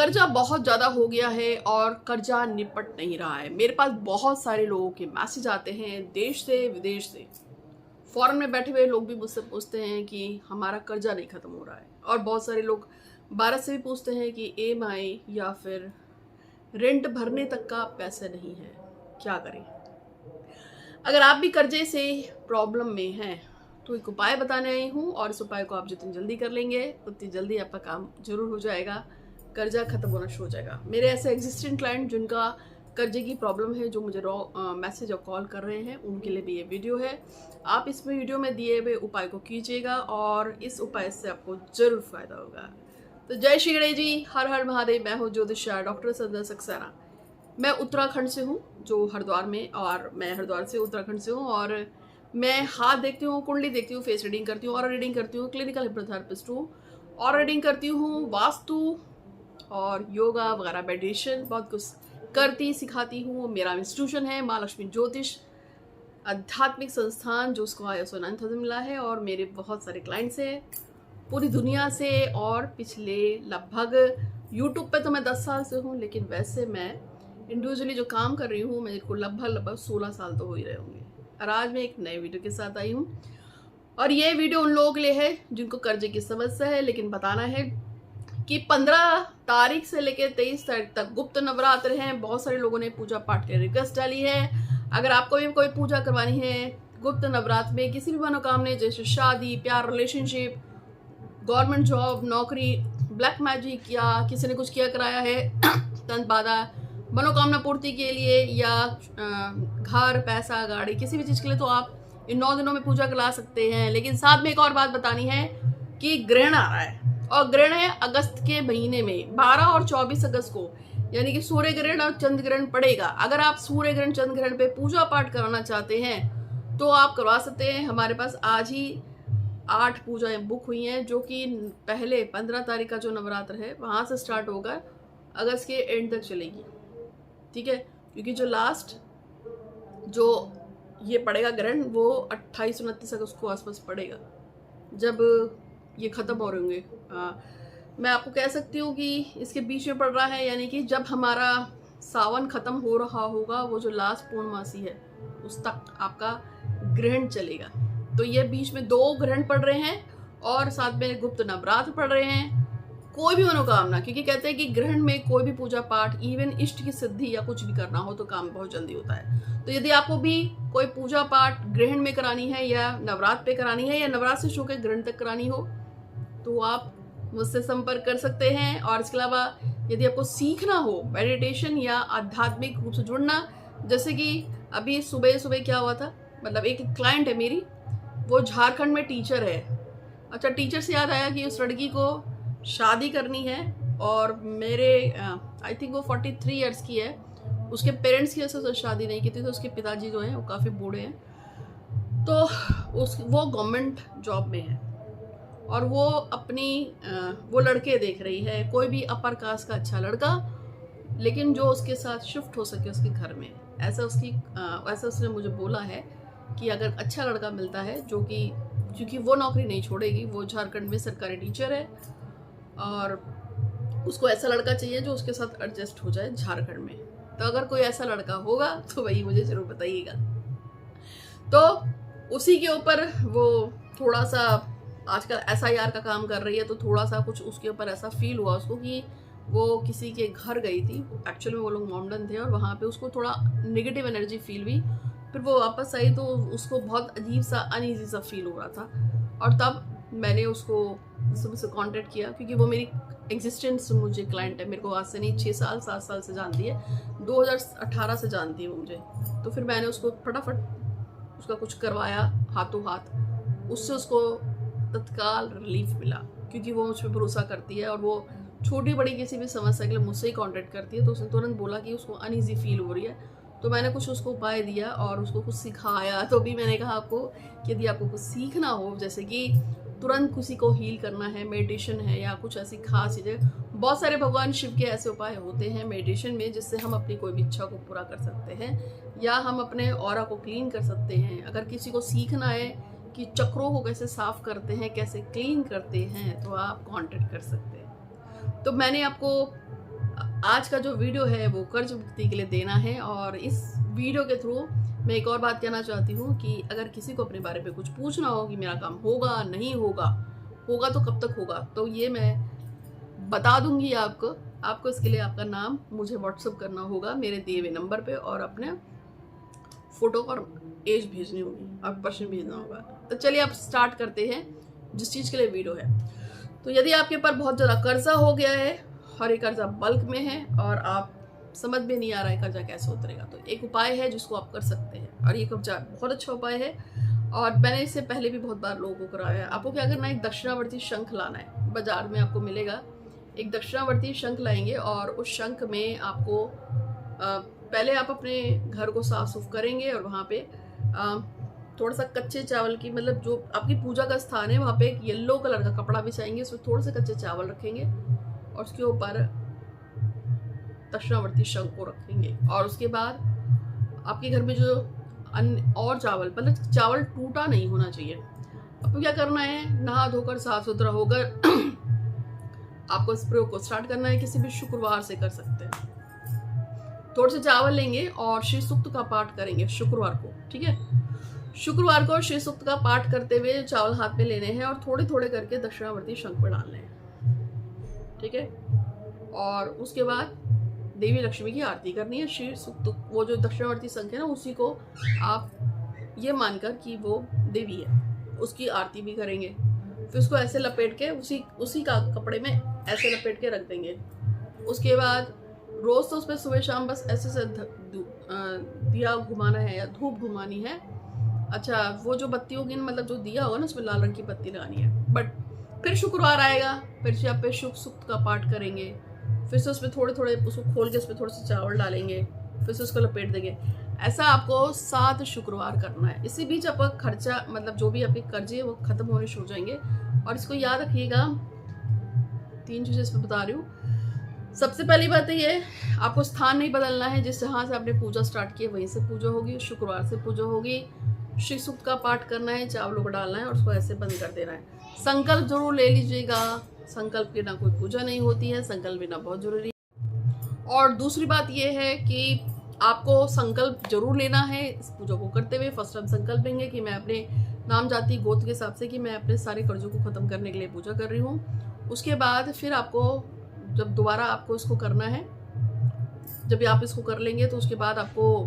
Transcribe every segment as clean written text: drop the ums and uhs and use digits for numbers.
कर्जा बहुत ज़्यादा हो गया है और कर्जा निपट नहीं रहा है। मेरे पास बहुत सारे लोगों के मैसेज आते हैं देश से विदेश से। फॉरेन में बैठे हुए लोग भी मुझसे पूछते हैं कि हमारा कर्जा नहीं ख़त्म हो रहा है, और बहुत सारे लोग भारत से भी पूछते हैं कि EMI या फिर रेंट भरने तक का पैसे नहीं है, क्या करें। अगर आप भी कर्जे से प्रॉब्लम में हैं तो एक उपाय बताने आई हूँ, और इस उपाय को आप जितनी जल्दी कर लेंगे उतनी जल्दी आपका काम जरूर हो जाएगा, कर्जा खत्म होना शुरू हो जाएगा। मेरे ऐसे एग्जिस्टिंग क्लाइंट जिनका कर्जे की प्रॉब्लम है, जो मुझे मैसेज और कॉल कर रहे हैं, उनके लिए भी ये वीडियो है। आप इस वीडियो में दिए हुए उपाय को कीजिएगा और इस उपाय से आपको जरूर फायदा होगा। तो जय श्री गणेश जी, हर हर महादेव। मैं हूँ ज्योतिषाचार्य डॉक्टर संध्या सक्सेना। मैं उत्तराखंड से हूँ, जो हरिद्वार में, और मैं हरिद्वार से उत्तराखंड से हूँ, और मैं हाथ देखती हूँ, कुंडली देखती हूँ, फेस रीडिंग करती हूँ, और रीडिंग करती हूँ, क्लिनिकल हिप्नोथेरेपिस्ट हूँ, और रीडिंग करती हूँ, वास्तु और योगा वगैरह, मेडिटेशन, बहुत कुछ करती सिखाती हूँ। मेरा इंस्टीट्यूशन है माँ लक्ष्मी ज्योतिष आध्यात्मिक संस्थान, जो उसको ISO 9000 मिला है, और मेरे बहुत सारे क्लाइंट्स हैं पूरी दुनिया से। और पिछले लगभग यूट्यूब पे तो मैं 10 साल से हूँ, लेकिन वैसे मैं इंडिविजुअली जो काम कर रही हूँ, मेरे को लगभग 16 साल तो हो ही रहे होंगे। और आज मैं एक नए वीडियो के साथ आई हूँ, और ये वीडियो उन लोगों के लिए है जिनको कर्जे की समस्या है, लेकिन बताना है कि 15 तारीख से लेकर 23 तारीख तक गुप्त नवरात्र हैं। बहुत सारे लोगों ने पूजा पाठ के रिक्वेस्ट डाली है। अगर आपको भी कोई पूजा करवानी है गुप्त नवरात्र में, किसी भी मनोकामना, जैसे शादी, प्यार, रिलेशनशिप, गवर्नमेंट जॉब, नौकरी, ब्लैक मैजिक, या किसी ने कुछ किया कराया है तंत्र बाधा, मनोकामना पूर्ति के लिए, या घर, पैसा, गाड़ी, किसी भी चीज़ के लिए, तो आप इन 9 दिनों में पूजा करा सकते हैं। लेकिन साथ में एक और बात बतानी है कि ग्रहण आ रहा है, और ग्रहण है अगस्त के महीने में 12 और 24 अगस्त को, यानी कि सूर्य ग्रहण और चंद्र ग्रहण पड़ेगा। अगर आप सूर्य ग्रहण, चंद्र ग्रहण पे पूजा पाठ कराना चाहते हैं तो आप करवा सकते हैं। हमारे पास आज ही 8 पूजाएं बुक हुई हैं, जो कि पहले 15 तारीख का जो नवरात्र है वहां से स्टार्ट होगा, अगस्त के एंड तक चलेगी, ठीक है। क्योंकि जो लास्ट जो ये पड़ेगा ग्रहण, वो 28-29 अगस्त को आसपास पड़ेगा, जब ये ख़त्म हो रहे होंगे। मैं आपको कह सकती हूँ कि इसके बीच में पड़ रहा है, यानी कि जब हमारा सावन ख़त्म हो रहा होगा, वो जो लास्ट पूर्णमासी है, उस तक आपका ग्रहण चलेगा। तो ये बीच में 2 ग्रहण पड़ रहे हैं, और साथ में गुप्त नवरात्र पड़ रहे हैं। कोई भी मनोकामना, क्योंकि कहते हैं कि ग्रहण में कोई भी पूजा पाठ, इवन इष्ट की सिद्धि या कुछ भी करना हो तो काम बहुत जल्दी होता है। तो यदि आपको भी कोई पूजा पाठ ग्रहण में करानी है, या नवरात्र पे करानी है, या नवरात्र से शुरू के ग्रहण तक करानी हो, तो आप मुझसे संपर्क कर सकते हैं। और इसके अलावा यदि आपको सीखना हो मेडिटेशन या आध्यात्मिक रूप से जुड़ना, जैसे कि अभी सुबह सुबह क्या हुआ था, मतलब एक क्लाइंट है मेरी, वो झारखंड में टीचर है। अच्छा, टीचर से याद आया कि उस लड़की को शादी करनी है, और मेरे आई थिंक वो 43 ईयर्स की है। उसके पेरेंट्स की वजह से शादी नहीं की थी, तो उसके पिताजी जो हैं वो काफ़ी बूढ़े हैं, तो वो गवर्नमेंट जॉब में है, और वो अपनी वो लड़के देख रही है, कोई भी अपर कास्ट का अच्छा लड़का, लेकिन जो उसके साथ शिफ्ट हो सके उसके घर में। ऐसा उसने मुझे बोला है कि अगर अच्छा लड़का मिलता है, जो कि क्योंकि वो नौकरी नहीं छोड़ेगी, वो झारखंड में सरकारी टीचर है, और उसको ऐसा लड़का चाहिए जो उसके साथ एडजस्ट हो जाए झारखंड में। तो अगर कोई ऐसा लड़का होगा तो वही मुझे जरूर बताइएगा। तो उसी के ऊपर वो थोड़ा सा आजकल SIR का काम कर रही है, तो थोड़ा सा कुछ उसके ऊपर ऐसा फील हुआ उसको कि वो किसी के घर गई थी, एक्चुअल में वो लोग मॉमडन थे, और वहाँ पे उसको थोड़ा नेगेटिव एनर्जी फील हुई। फिर वो वापस आई तो उसको बहुत अजीब सा, अनईजी सा फील हो रहा था, और तब मैंने उसको मुझसे कांटेक्ट किया, क्योंकि वो मेरी एग्जिस्टेंस मुझे क्लाइंट है, मेरे को आज से नहीं 6 साल 7 साल से जानती है, 2018 से जानती है वो मुझे। तो फिर मैंने उसको फटाफट उसका कुछ करवाया हाथों हाथ, उससे उसको तत्काल रिलीफ मिला, क्योंकि वो मुझ पर भरोसा करती है, और वो छोटी बड़ी किसी भी समस्या के लिए मुझसे ही कांटेक्ट करती है। तो उसने तुरंत बोला कि उसको अनईजी फील हो रही है, तो मैंने कुछ उसको उपाय दिया और उसको कुछ सिखाया। तो भी मैंने कहा आपको कि यदि आपको कुछ सीखना हो, जैसे कि तुरंत किसी को हील करना है, मेडिटेशन है, या कुछ ऐसी खास चीज़ें, बहुत सारे भगवान शिव के ऐसे उपाय होते हैं मेडिटेशन में, जिससे हम अपनी कोई भी इच्छा को पूरा कर सकते हैं, या हम अपने ऑरा को क्लीन कर सकते हैं। अगर किसी को सीखना है कि चक्रों को कैसे साफ करते हैं, कैसे क्लीन करते हैं, तो आप कांटेक्ट कर सकते हैं। तो मैंने आपको आज का जो वीडियो है वो कर्ज मुक्ति के लिए देना है। और इस वीडियो के थ्रू मैं एक और बात कहना चाहती हूँ कि अगर किसी को अपने बारे में कुछ पूछना हो कि मेरा काम होगा नहीं होगा, होगा तो कब तक होगा, तो ये मैं बता दूंगी आपको इसके लिए आपका नाम मुझे व्हाट्सअप करना होगा मेरे दिए हुए नंबर पे, और अपने फोटो और एज भेजनी होगी, आप प्रश्न भेजना होगा। तो चलिए आप स्टार्ट करते हैं जिस चीज़ के लिए वीडियो है। तो यदि आपके ऊपर बहुत ज़्यादा कर्जा हो गया है और ये कर्जा बल्क में है और आप समझ में नहीं आ रहा है कर्जा कैसे उतरेगा, तो एक उपाय है जिसको आप कर सकते हैं, और ये कर्जा बहुत अच्छा उपाय है और मैंने इससे पहले भी बहुत बार लोगों को कराया है। आपको क्या करना है, एक दक्षिणावर्ती शंख लाना है, बाजार में आपको मिलेगा। एक दक्षिणावर्ती शंख लाएंगे और उस शंख में आपको पहले आप अपने घर को साफ सुफ करेंगे और वहाँ पे थोड़ा सा कच्चे चावल की, मतलब जो आपकी पूजा का स्थान है वहाँ पे एक येलो कलर का कपड़ा बिछाएंगे, उसमें थोड़े से कच्चे चावल रखेंगे और उसके ऊपर दक्षिणावर्ती शंख को रखेंगे। और उसके बाद आपके घर में जो अन्य और चावल, मतलब चावल टूटा नहीं होना चाहिए। आपको क्या करना है, नहा धोकर साफ सुथरा होकर आपको इस प्रयोग को स्टार्ट करना है। किसी भी शुक्रवार से कर सकते हैं। थोड़े से चावल लेंगे और श्री सूक्त का पाठ करेंगे शुक्रवार को, ठीक है। शुक्रवार को श्री सूक्त का पाठ करते हुए चावल हाथ में लेने हैं और थोड़े थोड़े करके दक्षिणावर्ती शंख पर डालने हैं, ठीक है। और उसके बाद देवी लक्ष्मी की आरती करनी है। श्री सूक्त, वो जो दक्षिणावर्ती शंख है ना, उसी को आप ये मानकर कि वो देवी है, उसकी आरती भी करेंगे। फिर उसको ऐसे लपेट के उसी का कपड़े में ऐसे लपेट के रख देंगे। उसके बाद रोज तो उस पर सुबह शाम बस ऐसे दिया घुमाना है या धूप घुमानी है। अच्छा, वो जो बत्ती होगी, मतलब जो दिया होगा ना, उसमें लाल रंग की बत्ती लगानी है। बट फिर शुक्रवार आएगा, फिर से आप पे शुभ सूक्त का पाठ करेंगे। फिर से उसमें थोड़े थोड़े उसको खोल के उसमें थोड़े से चावल डालेंगे, फिर से उसको लपेट देंगे। ऐसा आपको 7 शुक्रवार करना है। इसी बीच आपका खर्चा, मतलब जो भी आपके कर्जे वो खत्म होने शुरू हो जाएंगे। और इसको याद रखिएगा, 3 चीजें इसमें बता रही हूँ। सबसे पहली बात ये है, आपको स्थान नहीं बदलना है। जिस जहाँ से आपने पूजा स्टार्ट की वहीं से पूजा होगी, शुक्रवार से पूजा होगी। श्री सूक्त का पाठ करना है, चावलों को डालना है और उसको ऐसे बंद कर देना है। संकल्प जरूर ले लीजिएगा, संकल्प के बिना कोई पूजा नहीं होती है, संकल्प बिना बहुत जरूरी है। और दूसरी बात यह है कि आपको संकल्प जरूर लेना है इस पूजा को करते हुए। फर्स्ट हम संकल्प लेंगे कि मैं अपने नाम जाति गोत्र के हिसाब से कि मैं अपने सारे कर्जों को खत्म करने के लिए पूजा कर रही हूँ। उसके बाद फिर आपको जब दोबारा आपको इसको करना है, जब भी आप इसको कर लेंगे तो उसके बाद आपको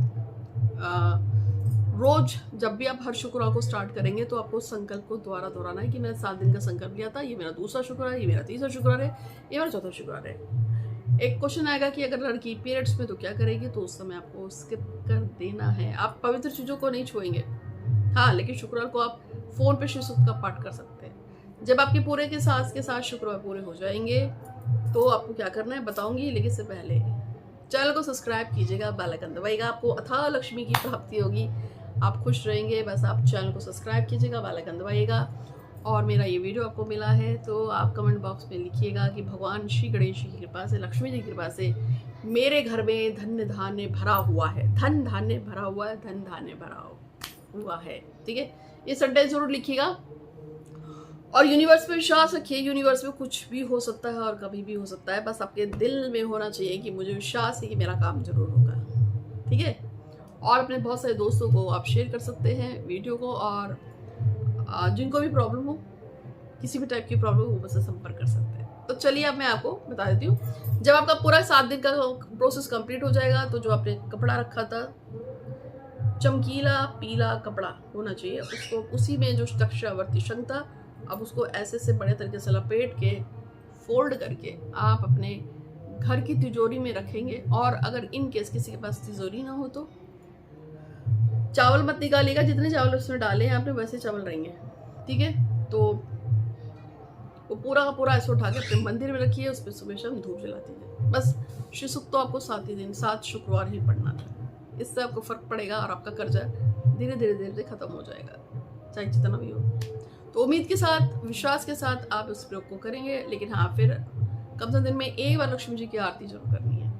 रोज जब भी आप हर शुक्रवार को स्टार्ट करेंगे तो आपको संकल्प को दोबारा दोहराना है कि मैंने 7 दिन का संकल्प लिया था, ये मेरा दूसरा शुक्रवार है, ये मेरा तीसरा शुक्रवार है, ये मेरा चौथा शुक्रवार है। एक क्वेश्चन आएगा कि अगर लड़की पीरियड्स में तो क्या करेगी, तो उस समय आपको स्किप कर देना है। आप पवित्र चीजों को नहीं छुएंगे, हाँ, लेकिन शुक्रवार को आप फोन पे श्री सूक्त का पाठ कर सकते हैं। जब आपके पूरे के साथ शुक्रवार पूरे हो जाएंगे तो आपको क्या करना है बताऊंगी, लेकिन इससे पहले चैनल को सब्सक्राइब कीजिएगा, बेल आइकन दबाइएगा, आपको अथाह लक्ष्मी की प्राप्ति होगी, आप खुश रहेंगे। बस आप चैनल को सब्सक्राइब कीजिएगा, बेल आइकन दबाइएगा। और मेरा ये वीडियो आपको मिला है तो आप कमेंट बॉक्स में लिखिएगा कि भगवान श्री गणेश की कृपा से, लक्ष्मी जी की कृपा से मेरे घर में धन धान्य भरा हुआ है, धन धान्य भरा हुआ है, धन धान्य भरा हुआ है, ठीक है। ये सेंटेंस जरूर लिखिएगा। और यूनिवर्स पे विश्वास रखिए, यूनिवर्स में कुछ भी हो सकता है और कभी भी हो सकता है। बस आपके दिल में होना चाहिए कि मुझे विश्वास है कि मेरा काम जरूर होगा, ठीक है। और अपने बहुत सारे दोस्तों को आप शेयर कर सकते हैं वीडियो को, और जिनको भी प्रॉब्लम हो, किसी भी टाइप की प्रॉब्लम हो, वो मुझसे संपर्क कर सकते हैं। तो चलिए अब मैं आपको बता देती हूँ। जब आपका पूरा 7 दिन का प्रोसेस कंप्लीट हो जाएगा तो जो आपने कपड़ा रखा था, चमकीला पीला कपड़ा होना चाहिए, उसको उसी में जो दक्षिणावर्ती शंख था, अब उसको ऐसे से बड़े तरीके से लपेट के फोल्ड करके आप अपने घर की तिजोरी में रखेंगे। और अगर इन केस किसी के पास तिजोरी ना हो तो चावल मत निकालिएगा, जितने चावल उसमें डाले हैं आपने वैसे चावल रहेंगे, ठीक है। तो वो पूरा का पूरा ऐसे उठा के अपने मंदिर में रखिए, उस पर सुबह शाम धूप जलाती है। बस श्री सूक्त तो आपको 7 ही दिन, 7 शुक्रवार ही पढ़ना था। इससे आपको फर्क पड़ेगा और आपका कर्जा धीरे धीरे खत्म हो जाएगा, चाहे जितना भी हो। तो उम्मीद के साथ, विश्वास के साथ आप इस प्रयोग को करेंगे। लेकिन हाँ, फिर कम से दिन में एक बार लक्ष्मी जी की आरती जरूर करनी है।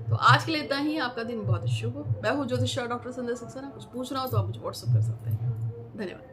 तो आज के लिए इतना ही। आपका दिन बहुत शुभ हो। मैं हूँ ज्योतिष डॉक्टर संध्या सक्सेना। कुछ पूछना हो तो आप मुझे व्हाट्सएप कर सकते हैं। धन्यवाद।